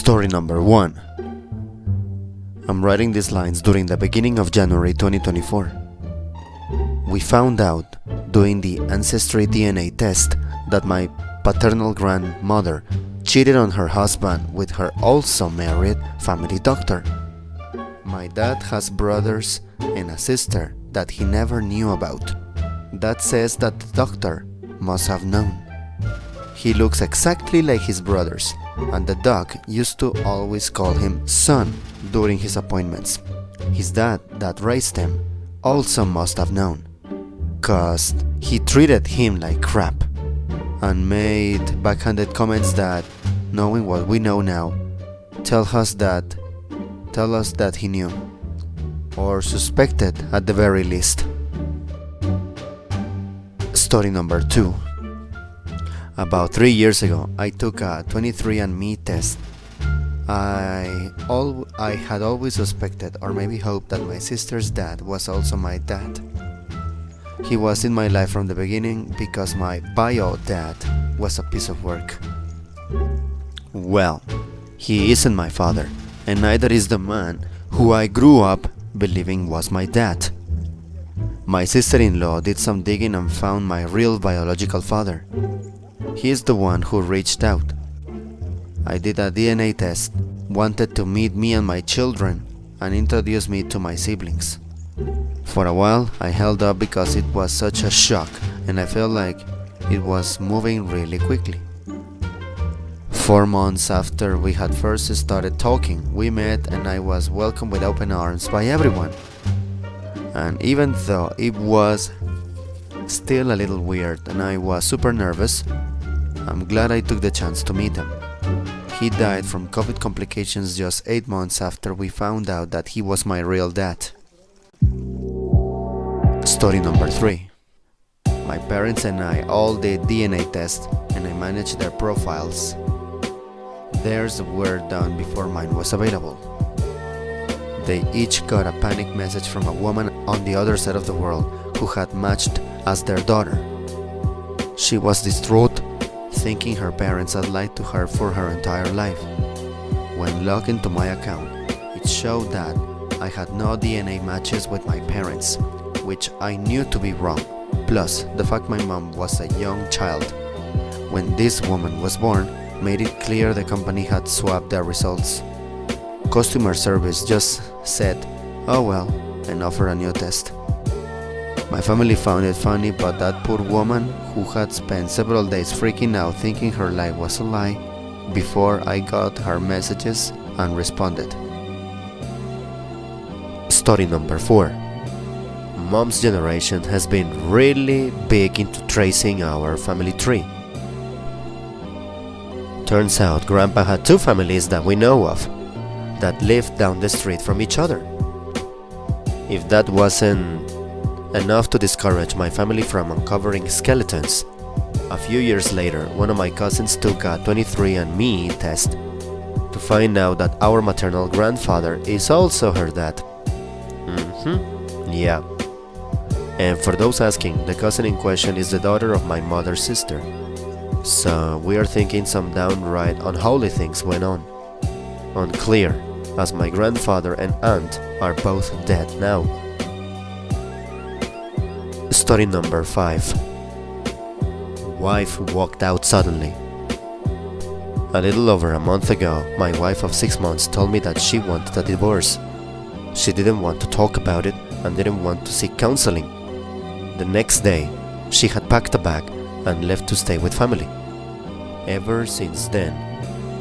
Story number 1. I'm writing these lines during the beginning of January 2024. We found out, doing the Ancestry DNA test, that my paternal grandmother cheated on her husband with her also married family doctor. My dad has brothers and a sister that he never knew about. That says that the doctor must have known. He looks exactly like his brothers, and the doc used to always call him son during his appointments. His dad, that raised him, also must have known, 'cause he treated him like crap and made backhanded comments that, knowing what we know now, tell us that he knew, or suspected at the very least. Story number 2. About 3 years ago, I took a 23andMe test. I had always suspected, or maybe hoped, that my sister's dad was also my dad. He was in my life from the beginning because my bio dad was a piece of work. Well, he isn't my father, and neither is the man who I grew up believing was my dad. My sister-in-law did some digging and found my real biological father. He is the one who reached out. I did a DNA test, wanted to meet me and my children, and introduce me to my siblings. For a while, I held up because it was such a shock, and I felt like it was moving really quickly. 4 months after we had first started talking, we met and I was welcomed with open arms by everyone. And even though it was still a little weird and I was super nervous, I'm glad I took the chance to meet him. He died from COVID complications just 8 months after we found out that he was my real dad. Story number 3. My parents and I all did DNA tests and I managed their profiles. Theirs were done before mine was available. They each got a panic message from a woman on the other side of the world who had matched as their daughter. She was distraught, thinking her parents had lied to her for her entire life. When logged into my account, it showed that I had no DNA matches with my parents, which I knew to be wrong, plus the fact my mom was a young child when this woman was born made it clear the company had swapped their results. Customer service just said, "Oh well," and offered a new test. My family found it funny, but that poor woman, who had spent several days freaking out thinking her life was a lie, before I got her messages and responded. Story number 4. Mom's generation has been really big into tracing our family tree. Turns out Grandpa had 2 families that we know of that lived down the street from each other. If that wasn't enough to discourage my family from uncovering skeletons, a few years later, one of my cousins took a 23andMe test to find out that our maternal grandfather is also her dad. Yeah. And for those asking, the cousin in question is the daughter of my mother's sister. So we are thinking some downright unholy things went on. Unclear, as my grandfather and aunt are both dead now. Story number 5. Wife walked out suddenly. A little over a month ago, my wife of 6 months told me that she wanted a divorce. She didn't want to talk about it and didn't want to seek counseling. The next day, she had packed a bag and left to stay with family. Ever since then,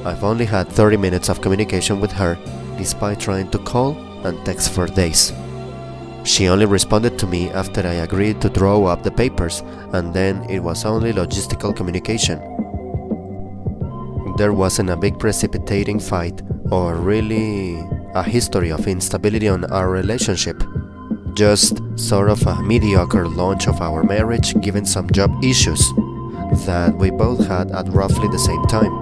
I've only had 30 minutes of communication with her, despite trying to call and text for days. She only responded to me after I agreed to draw up the papers, and then it was only logistical communication. There wasn't a big precipitating fight or really a history of instability on our relationship. Just sort of a mediocre launch of our marriage given some job issues that we both had at roughly the same time.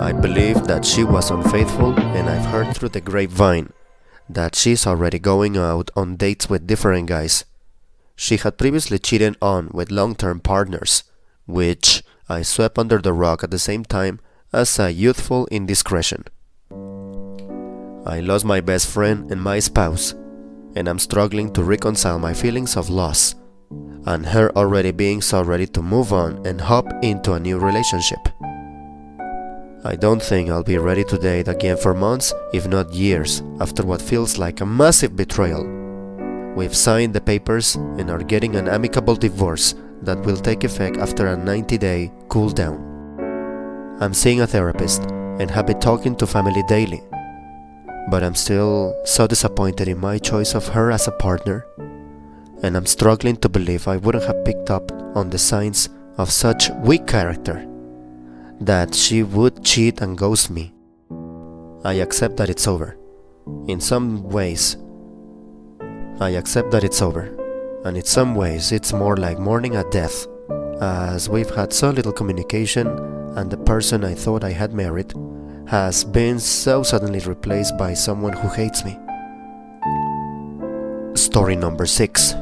I believe that she was unfaithful, and I've heard through the grapevine that she's already going out on dates with different guys. She had previously cheated on with long-term partners, which I swept under the rug at the same time as a youthful indiscretion. I lost my best friend and my spouse, and I'm struggling to reconcile my feelings of loss, and her already being so ready to move on and hop into a new relationship. I don't think I'll be ready to date again for months, if not years, after what feels like a massive betrayal. We've signed the papers and are getting an amicable divorce that will take effect after a 90-day cool down. I'm seeing a therapist and have been talking to family daily, but I'm still so disappointed in my choice of her as a partner, and I'm struggling to believe I wouldn't have picked up on the signs of such weak character, that she would cheat and ghost me. I accept that it's over. In some ways, I accept that it's over, and in some ways it's more like mourning a death, as we've had so little communication and the person I thought I had married has been so suddenly replaced by someone who hates me. Story number 6.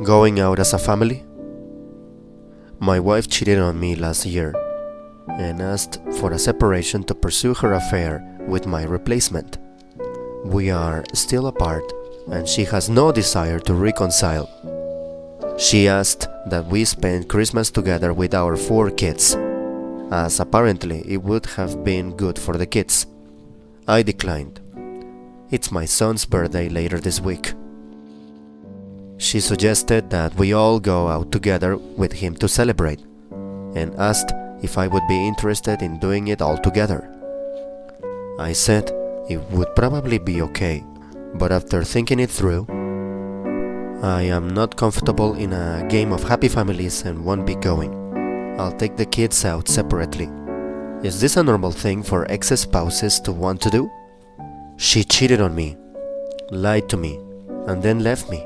Going out as a family. My wife cheated on me last year and asked for a separation to pursue her affair with my replacement. We are still apart and she has no desire to reconcile. She asked that we spend Christmas together with our 4 kids, as apparently it would have been good for the kids. I declined. It's my son's birthday later this week. She suggested that we all go out together with him to celebrate, and asked if I would be interested in doing it all together. I said it would probably be okay, but after thinking it through, I am not comfortable in a game of happy families and won't be going. I'll take the kids out separately. Is this a normal thing for ex-spouses to want to do? She cheated on me, lied to me, and then left me.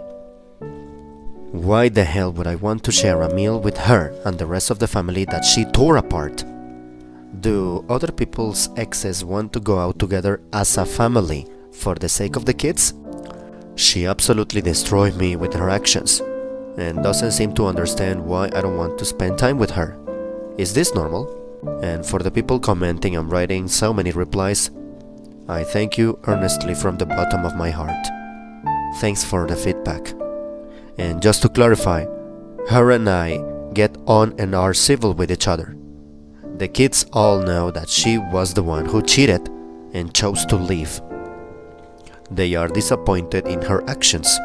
Why the hell would I want to share a meal with her and the rest of the family that she tore apart? Do other people's exes want to go out together as a family for the sake of the kids? She absolutely destroyed me with her actions, and doesn't seem to understand why I don't want to spend time with her. Is this normal? And for the people commenting and writing so many replies, I thank you earnestly from the bottom of my heart. Thanks for the feedback. And just to clarify, her and I get on and are civil with each other. The kids all know that she was the one who cheated and chose to leave. They are disappointed in her actions,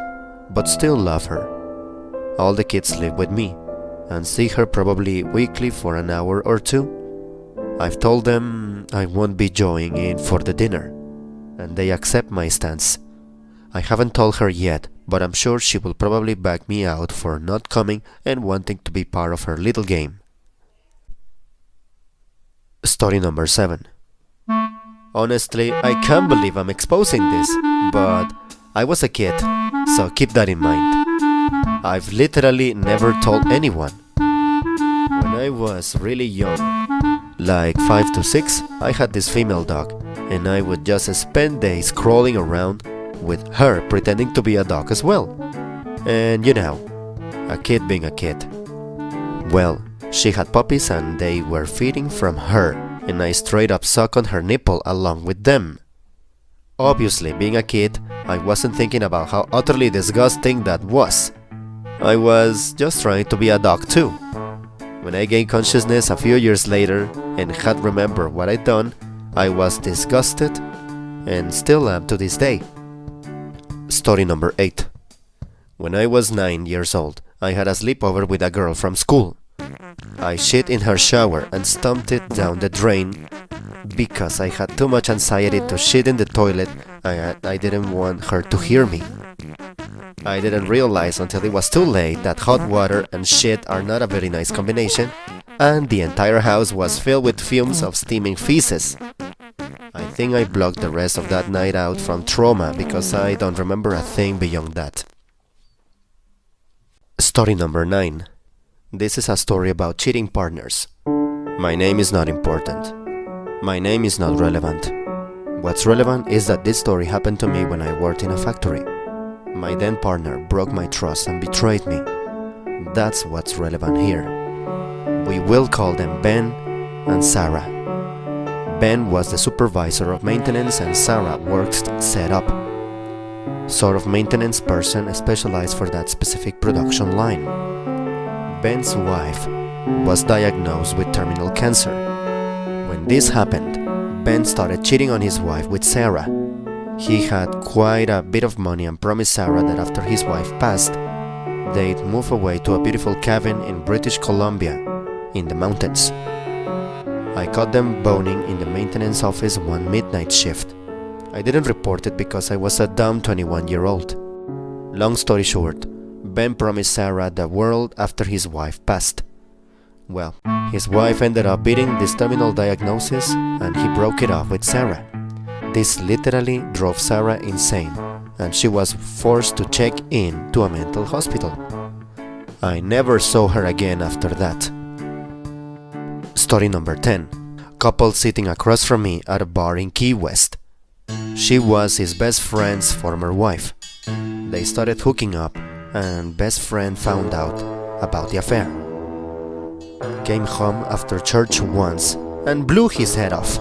but still love her. All the kids live with me and see her probably weekly for an hour or 2. I've told them I won't be joining in for the dinner, and they accept my stance. I haven't told her yet, but I'm sure she will probably back me out for not coming and wanting to be part of her little game. Story number 7. Honestly, I can't believe I'm exposing this, but I was a kid, so keep that in mind. I've literally never told anyone. When I was really young, like 5 to 6, I had this female dog, and I would just spend days crawling around with her pretending to be a dog as well. And you know, a kid being a kid. Well, she had puppies and they were feeding from her, and I straight up sucked on her nipple along with them. Obviously, being a kid, I wasn't thinking about how utterly disgusting that was. I was just trying to be a dog too. When I gained consciousness a few years later and had remembered what I'd done, I was disgusted and still am to this day. Story number 8. When I was 9 years old, I had a sleepover with a girl from school. I shit in her shower and stumped it down the drain because I had too much anxiety to shit in the toilet and I didn't want her to hear me. I didn't realize until it was too late that hot water and shit are not a very nice combination, and the entire house was filled with fumes of steaming feces. I think I blocked the rest of that night out from trauma because I don't remember a thing beyond that. Story number 9. This is a story about cheating partners. My name is not important. My name is not relevant. What's relevant is that this story happened to me when I worked in a factory. My then partner broke my trust and betrayed me. That's what's relevant here. We will call them Ben, and Sarah. Ben was the supervisor of maintenance and Sarah worked setup. Sort of maintenance person specialized for that specific production line. Ben's wife was diagnosed with terminal cancer. When this happened, Ben started cheating on his wife with Sarah. He had quite a bit of money and promised Sarah that after his wife passed, they'd move away to a beautiful cabin in British Columbia, in the mountains. I caught them boning in the maintenance office one midnight shift. I didn't report it because I was a dumb 21-year-old. Long story short, Ben promised Sarah the world after his wife passed. Well, his wife ended up beating this terminal diagnosis and he broke it off with Sarah. This literally drove Sarah insane and she was forced to check in to a mental hospital. I never saw her again after that. Story number 10. Couple sitting across from me at a bar in Key West. She was his best friend's former wife. They started hooking up and best friend found out about the affair. Came home after church once and blew his head off.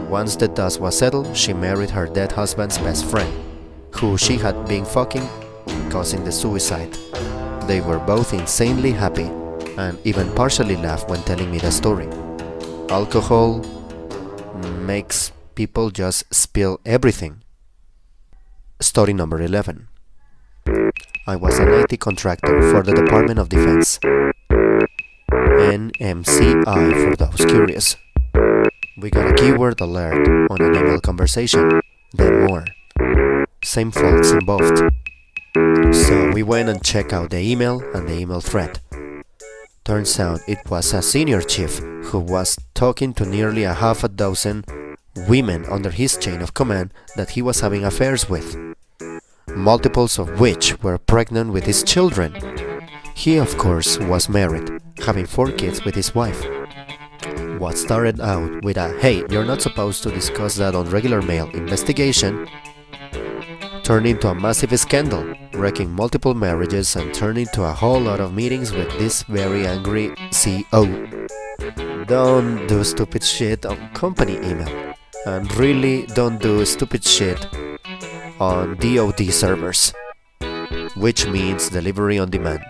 Once the dust was settled, she married her dead husband's best friend, who she had been fucking, causing the suicide. They were both insanely happy and even partially laughed when telling me the story. Alcohol makes people just spill everything. Story number 11. I was an IT contractor for the Department of Defense. NMCI for those curious. We got a keyword alert on an email conversation, then more. Same folks involved. So we went and checked out the email and the email thread. Turns out it was a senior chief who was talking to nearly a half a dozen women under his chain of command that he was having affairs with, multiples of which were pregnant with his children. He, of course, was married, having 4 kids with his wife. What started out with a "hey, you're not supposed to discuss that on regular mail" investigation turned into a massive scandal, wrecking multiple marriages and turned into a whole lot of meetings with this very angry CO. Don't do stupid shit on company email, and really don't do stupid shit on DoD servers, which means delivery on demand.